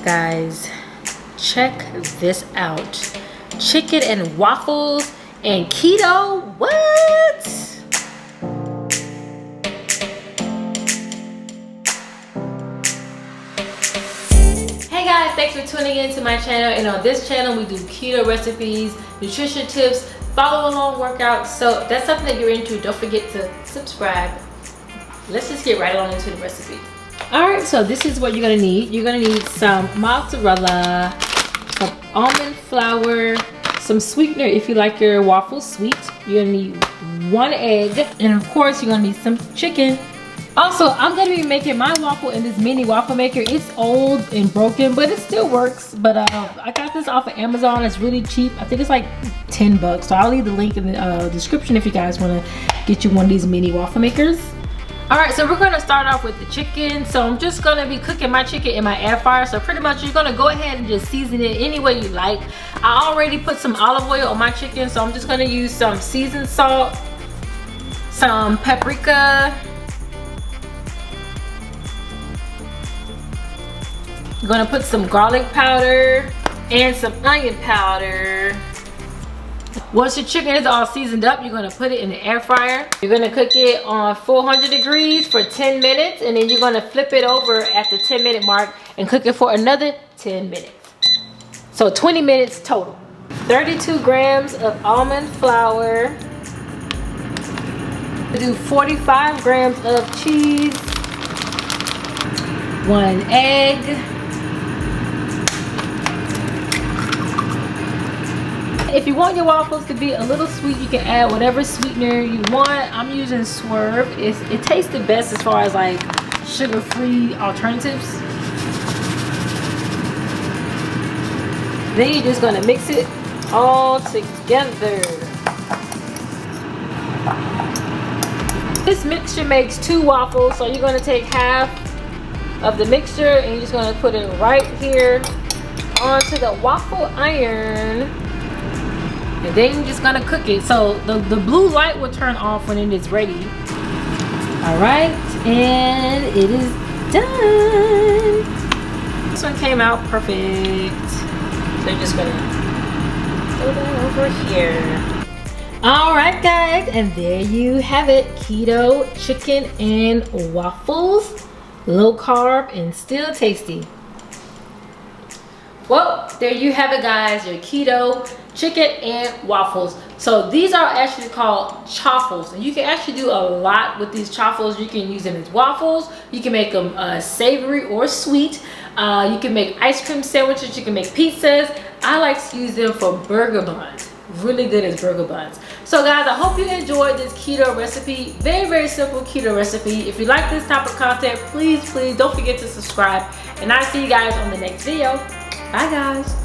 Guys, check this out. Chicken and waffles and keto. What? Hey guys, thanks for tuning in to my channel. And on this channel we do keto recipes, nutrition tips, follow along workouts. So if that's something that you're into, don't forget to subscribe. Let's just get right on into the recipe. Alright, so this is what you're gonna need. You're gonna need some mozzarella, some almond flour, some sweetener if you like your waffles sweet. You're gonna need 1 egg, and of course you're gonna need some chicken. Also, I'm gonna be making my waffle in this mini waffle maker. It's old and broken, but it still works. But I got this off of Amazon. It's really cheap. I think it's like 10 bucks. So I'll leave the link in the description if you guys wanna get you one of these mini waffle makers. Alright, so we're gonna start off with the chicken. So I'm just gonna be cooking my chicken in my air fryer. So pretty much you're gonna go ahead and just season it any way you like. I already put some olive oil on my chicken, so I'm just gonna use some seasoned salt, some paprika. I'm gonna put some garlic powder and some onion powder. Once your chicken is all seasoned up, you're gonna put it in the air fryer. You're gonna cook it on 400 degrees for 10 minutes, and then you're gonna flip it over at the 10-minute mark and cook it for another 10 minutes. So 20 minutes total. 32 grams of almond flour. Do 45 grams of cheese. 1 egg. If you want your waffles to be a little sweet, you can add whatever sweetener you want. I'm using Swerve. It tastes the best as far as like sugar-free alternatives. Then you're just gonna mix it all together. This mixture makes 2 waffles, so you're gonna take half of the mixture and you're just gonna put it right here onto the waffle iron. And then you're just gonna cook it. So the blue light will turn off when it is ready. All right, and it is done. This one came out perfect. So you're just gonna put it over here. All right, guys, and there you have it. Keto chicken and waffles, low carb and still tasty. Well, there you have it, guys, your keto chicken and waffles. So these are actually called chaffles, and you can actually do a lot with these chaffles. You can use them as waffles. You can make them savory or sweet. You can make ice cream sandwiches. You can make pizzas. I like to use them for burger buns. Really good as burger buns. So guys, I hope you enjoyed this keto recipe. Very, very simple keto recipe. If you like this type of content, please don't forget to subscribe, and I'll see you guys on the next video. Bye guys.